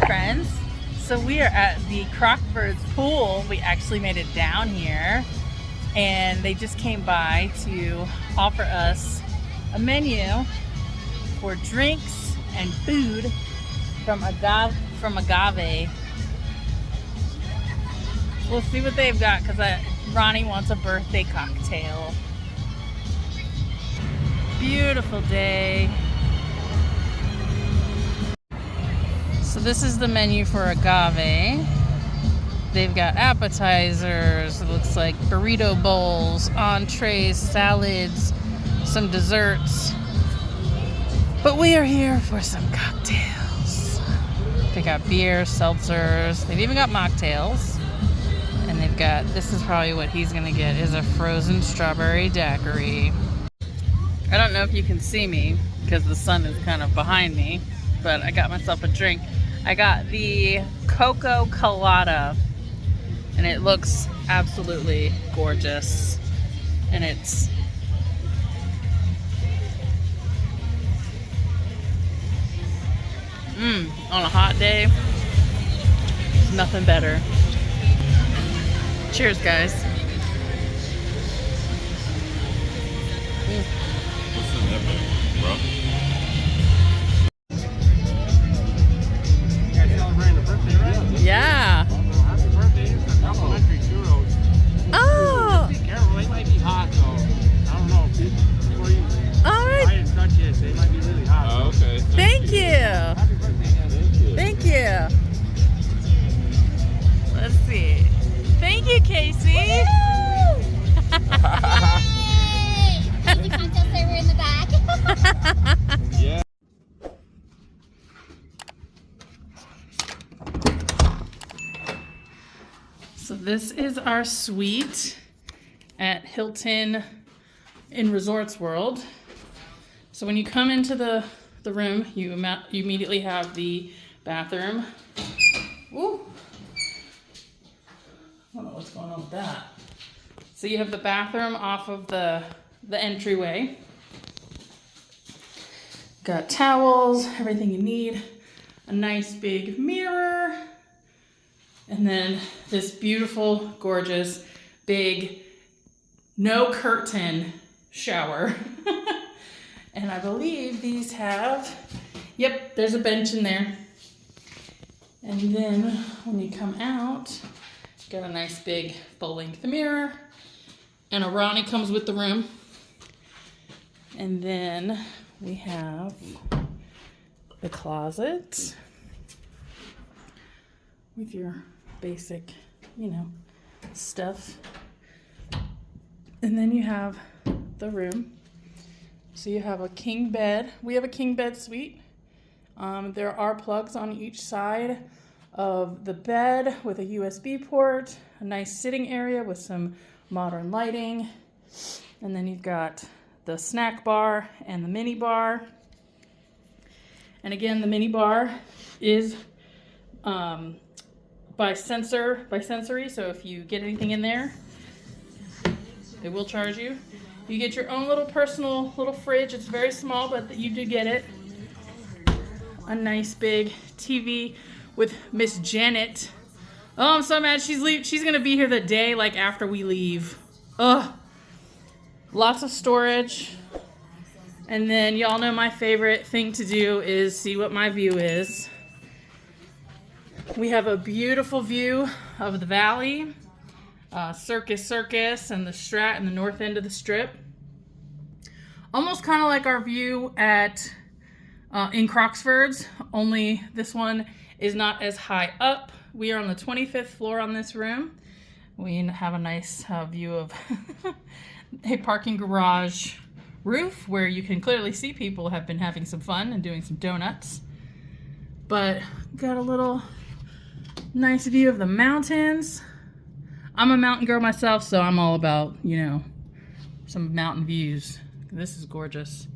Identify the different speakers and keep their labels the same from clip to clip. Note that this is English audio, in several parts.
Speaker 1: friends. So we are at the Crockfords Pool. We actually made it down here, and they just came by to offer us a menu for drinks and food from Agave. We'll see what they've got because Ronnie wants a birthday cocktail. Beautiful day. So this is the menu for Agave. They've got appetizers, it looks like burrito bowls, entrees, salads, some desserts. But we are here for some cocktails. They got beer, seltzers, they've even got mocktails. And they've got, this is probably what he's gonna get, is a frozen strawberry daiquiri. I don't know if you can see me because the sun is kind of behind me, but I got myself a drink. I got the Coco Colada, and it looks absolutely gorgeous. And it's on a hot day, there's nothing better. Cheers, guys.
Speaker 2: What's in that bag, bro?
Speaker 1: Yeah.
Speaker 3: Happy birthday. It's a complimentary churros.
Speaker 1: Oh.
Speaker 3: Be careful, they might be hot, so I don't know. Before you
Speaker 1: All right.
Speaker 3: try and touch it, they might be really hot.
Speaker 2: Oh, okay.
Speaker 1: Thank you.
Speaker 3: Happy birthday, man.
Speaker 1: Thank you. Let's see. Thank you, Casey.
Speaker 4: Yay! Casey cocktail server in the back.
Speaker 2: Yeah.
Speaker 1: So this is our suite at Hilton in Resorts World. So when you come into the room, you immediately have the bathroom. Ooh. I don't know what's going on with that. So you have the bathroom off of the entryway. Got towels, everything you need. A nice big mirror. And then this beautiful, gorgeous, big, no curtain shower. And I believe these have, yep, there's a bench in there. And then when you come out, got a nice big full-length mirror. And a Ronnie comes with the room. And then we have the closet with your basic, stuff. And then you have the room. So you have a king bed. We have a king bed suite. There are plugs on each side of the bed with a USB port, a nice sitting area with some modern lighting. And then you've got the snack bar and the mini bar. And again, the mini bar is by sensory, so if you get anything in there, it will charge you. You get your own little personal little fridge. It's very small, but you do get it. A nice big TV with Miss Janet. Oh, I'm so mad she's gonna be here the day after we leave. Ugh. Lots of storage. And then y'all know my favorite thing to do is see what my view is. We have a beautiful view of the valley, Circus and the Strat and the north end of the Strip. Almost kind of like our view at in Crockfords, only this one is not as high up. We are on the 25th floor on this room. We have a nice view of a parking garage roof where you can clearly see people have been having some fun and doing some donuts. But got a little nice view of the mountains. I'm a mountain girl myself, so I'm all about, some mountain views. This is gorgeous.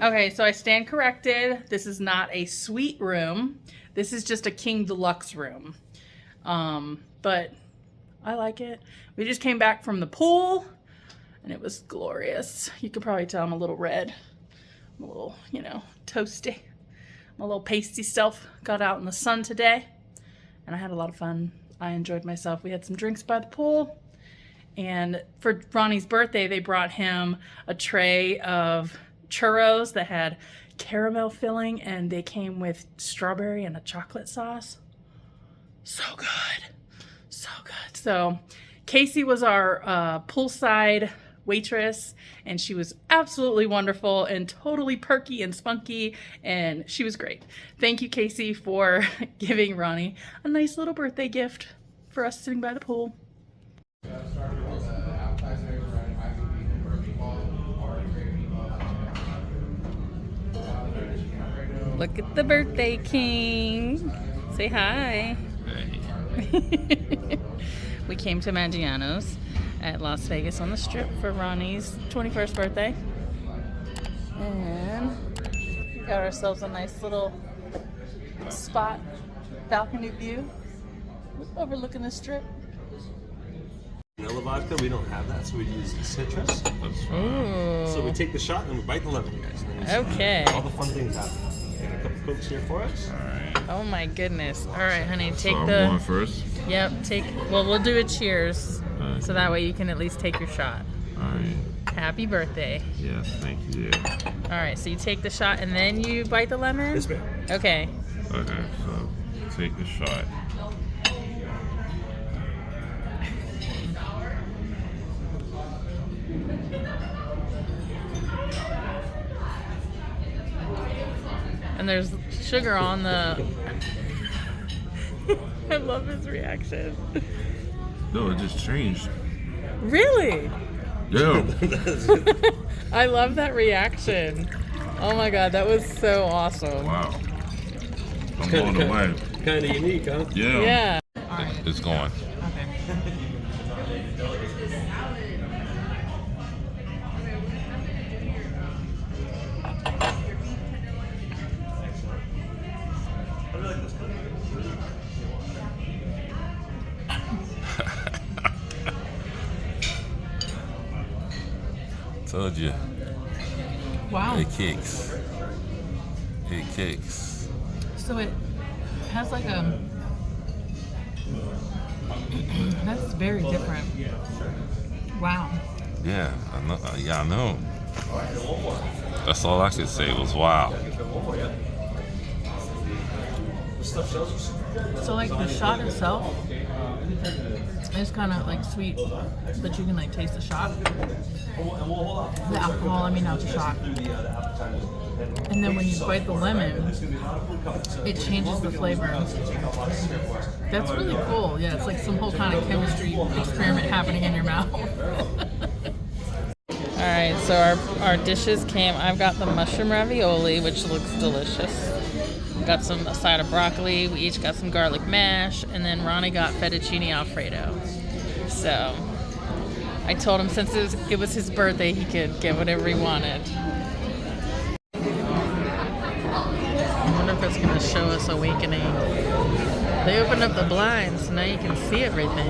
Speaker 1: Okay, so I stand corrected. This is not a suite room. This is just a king deluxe room. But I like it. We just came back from the pool, and it was glorious. You could probably tell I'm a little red. I'm a little, toasty. My little pasty self got out in the sun today, and I had a lot of fun. I enjoyed myself. We had some drinks by the pool, and for Ronnie's birthday, they brought him a tray of churros that had caramel filling, and they came with strawberry and a chocolate sauce. So good. So good. So Casey was our poolside waitress, and she was absolutely wonderful and totally perky and spunky, and she was great. Thank you, Casey, for giving Ronnie a nice little birthday gift for us sitting by the pool. Look at the birthday king. Say hi. We came to Maggianos at Las Vegas on the Strip for Ronnie's 21st birthday. And got ourselves a nice little spot, balcony view overlooking the Strip.
Speaker 5: Vanilla vodka, we don't have that, so we use citrus.
Speaker 1: Ooh.
Speaker 5: So we take the shot and we bite the lemon, guys. And then
Speaker 1: Okay.
Speaker 5: all the fun things happen. Take a couple Cokes here for us.
Speaker 2: Alright.
Speaker 1: Oh my goodness. All right, honey, take
Speaker 2: So I'm
Speaker 1: the...
Speaker 2: going first.
Speaker 1: Yep, well, we'll do a cheers.
Speaker 2: Alright.
Speaker 1: So that way you can at least take your shot.
Speaker 2: Alright.
Speaker 1: Happy birthday.
Speaker 2: Yes, thank you.
Speaker 1: All right, so you take the shot and then you bite the lemon?
Speaker 5: Yes, ma'am.
Speaker 1: Okay.
Speaker 2: Okay, so take the shot.
Speaker 1: And there's sugar on the... I love his reaction.
Speaker 2: No, it just changed.
Speaker 1: Really?
Speaker 2: Yeah.
Speaker 1: I love that reaction. Oh my god, that was so awesome.
Speaker 2: Wow. I'm blown away.
Speaker 5: Kind of unique, huh?
Speaker 2: Yeah.
Speaker 1: Yeah.
Speaker 2: It's going. Told you.
Speaker 1: Wow.
Speaker 2: It kicks. It kicks.
Speaker 1: So it has like a... That's very different. Wow.
Speaker 2: Yeah, I know. Yeah, I know. That's all I could say was wow.
Speaker 1: So like the shot itself is kind of like sweet, but you can like taste the shot. The alcohol, I mean not the shot. And then when you bite the lemon, it changes the flavor. That's really cool. Yeah, it's like some whole kind of chemistry experiment happening in your mouth. Alright, so our dishes came. I've got the mushroom ravioli, which looks delicious. Got some a side of broccoli. We each got some garlic mash, and then Ronnie got fettuccine alfredo. So I told him since it was his birthday, he could get whatever he wanted. I wonder if it's going to show us awakening. They opened up the blinds, so now you can see everything.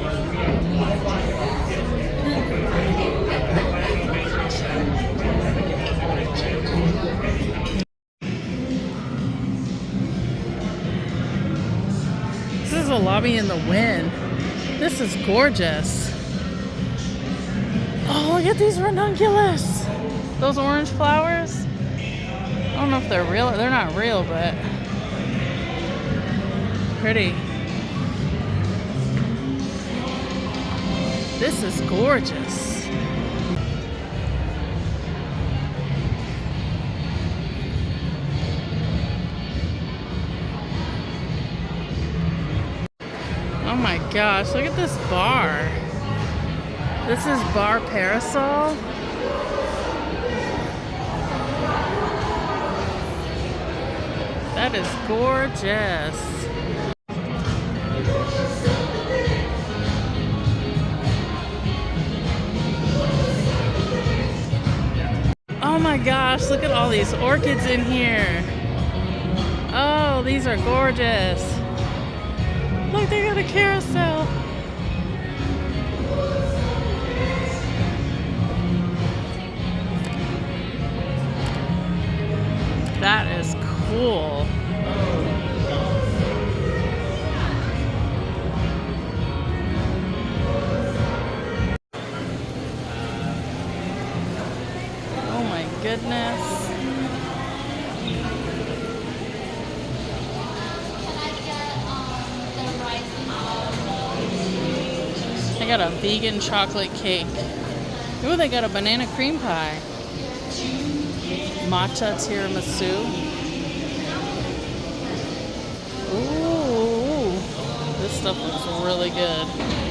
Speaker 1: This is a lobby in the Wynn. This is gorgeous. Oh, look at these ranunculus. Those orange flowers. I don't know if they're real. They're not real, but pretty. This is gorgeous. Oh my gosh, look at this bar. This is Bar Parasol. That is gorgeous. Oh my gosh, look at all these orchids in here. Oh, these are gorgeous. Look, they got a carousel. That is cool. goodness. They got a vegan chocolate cake. Ooh, they got a banana cream pie. Matcha tiramisu. Ooh, this stuff looks really good.